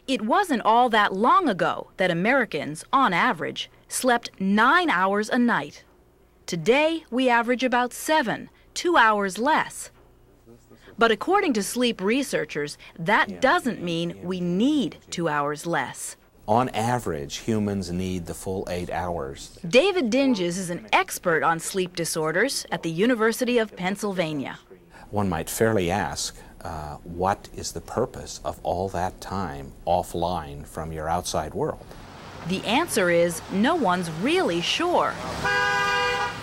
It wasn't all that long ago that Americans, on average, slept 9 hours a night. Today, we average about 7, 2 hours less. But according to sleep researchers, that doesn't mean we need 2 hours less. On average, humans need the full 8 hours. David Dinges is an expert on sleep disorders at the University of Pennsylvania. One might fairly ask, what is the purpose of all that time offline from your outside world? The answer is no one's really sure.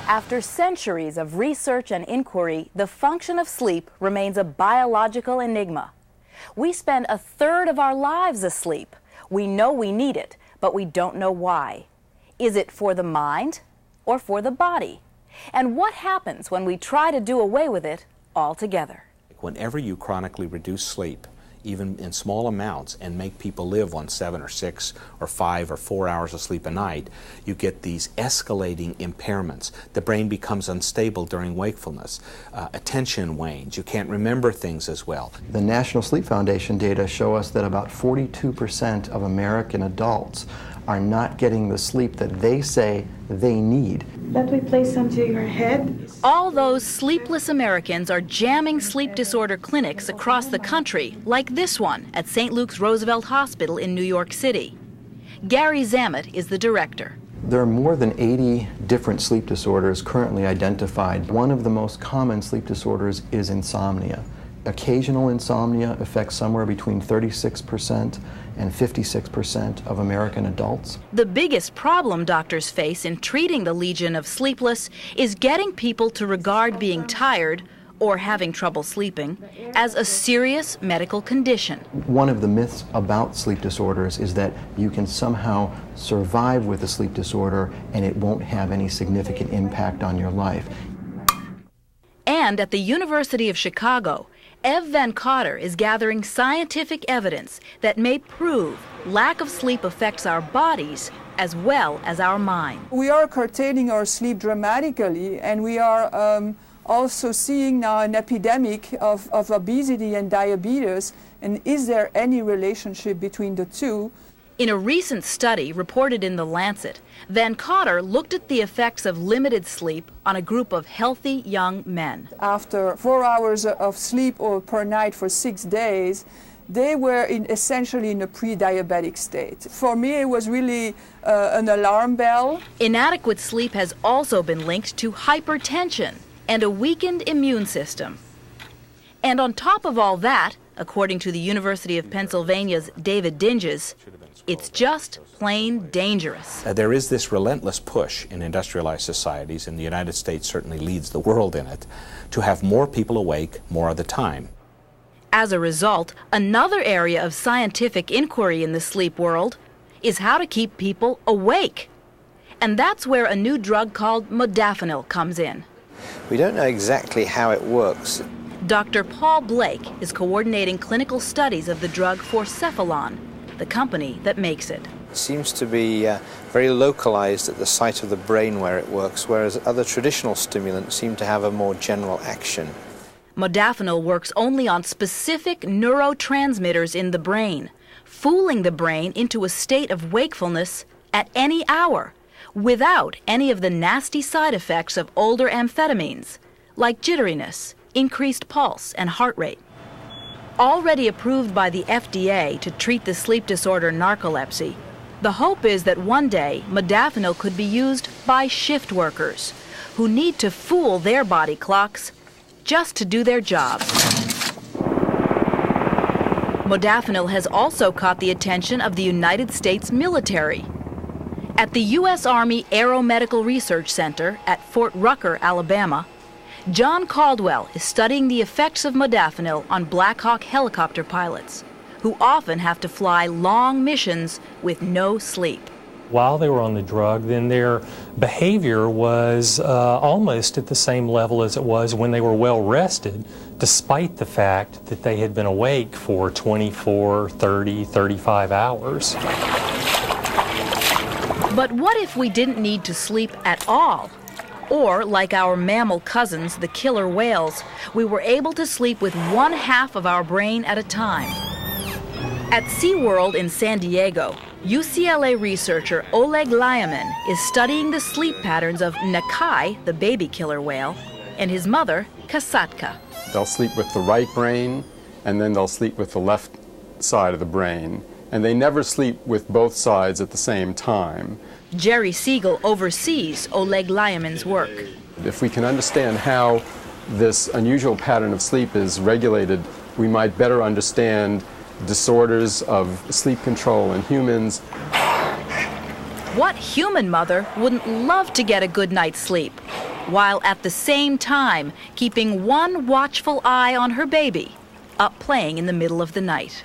After centuries of research and inquiry, the function of sleep remains a biological enigma. We spend a third of our lives asleep. We know we need it, but we don't know why. Is it for the mind or for the body? And what happens when we try to do away with it altogether? Whenever you chronically reduce sleep, even in small amounts, and make people live on 7 or 6 or 5 or 4 hours of sleep a night, you get these escalating impairments. The brain becomes unstable during wakefulness. Attention wanes. You can't remember things as well. The National Sleep Foundation data show us that about 42% of American adults are not getting the sleep that they say they need. That we place onto your head. All those sleepless Americans are jamming sleep disorder clinics across the country, like this one at St. Luke's Roosevelt Hospital in New York City. Gary Zammit is the director. There are more than 80 different sleep disorders currently identified. One of the most common sleep disorders is insomnia. Occasional insomnia affects somewhere between 36% and 56% of American adults. The biggest problem doctors face in treating the legion of sleepless is getting people to regard being tired or having trouble sleeping as a serious medical condition. One of the myths about sleep disorders is that you can somehow survive with a sleep disorder and it won't have any significant impact on your life. And at the University of Chicago, Ev Van Cotter is gathering scientific evidence that may prove lack of sleep affects our bodies as well as our mind. We are curtailing our sleep dramatically, and we are also seeing now an epidemic of obesity and diabetes. And is there any relationship between the two? In a recent study reported in The Lancet, Van Cotter looked at the effects of limited sleep on a group of healthy young men. After 4 hours of sleep or per night for 6 days, they were essentially in a pre-diabetic state. For me, it was really an alarm bell. Inadequate sleep has also been linked to hypertension and a weakened immune system. And on top of all that, according to the University of Pennsylvania's David Dinges, it's just plain dangerous. There is this relentless push in industrialized societies, and the United States certainly leads the world in it, to have more people awake more of the time. As a result, another area of scientific inquiry in the sleep world is how to keep people awake. And that's where a new drug called modafinil comes in. We don't know exactly how it works. Dr. Paul Blake is coordinating clinical studies of the drug Forcephalon, the company that makes it. It seems to be very localized at the site of the brain where it works, whereas other traditional stimulants seem to have a more general action. Modafinil works only on specific neurotransmitters in the brain, fooling the brain into a state of wakefulness at any hour, without any of the nasty side effects of older amphetamines, like jitteriness, increased pulse, and heart rate. Already approved by the FDA to treat the sleep disorder narcolepsy, the hope is that one day modafinil could be used by shift workers who need to fool their body clocks just to do their jobs. Modafinil has also caught the attention of the United States military. At the U.S. Army Aeromedical Research Center at Fort Rucker, Alabama, John Caldwell is studying the effects of modafinil on Black Hawk helicopter pilots, who often have to fly long missions with no sleep. While they were on the drug, then their behavior was almost at the same level as it was when they were well rested, despite the fact that they had been awake for 24, 30, 35 hours. But what if we didn't need to sleep at all? Or, like our mammal cousins, the killer whales, we were able to sleep with 1/2 of our brain at a time. At SeaWorld in San Diego, UCLA researcher Oleg Lyman is studying the sleep patterns of Nakai, the baby killer whale, and his mother, Kasatka. They'll sleep with the right brain, and then they'll sleep with the left side of the brain. And they never sleep with both sides at the same time. Jerry Siegel oversees Oleg Lyman's work. If we can understand how this unusual pattern of sleep is regulated, we might better understand disorders of sleep control in humans. What human mother wouldn't love to get a good night's sleep, while at the same time keeping one watchful eye on her baby, up playing in the middle of the night?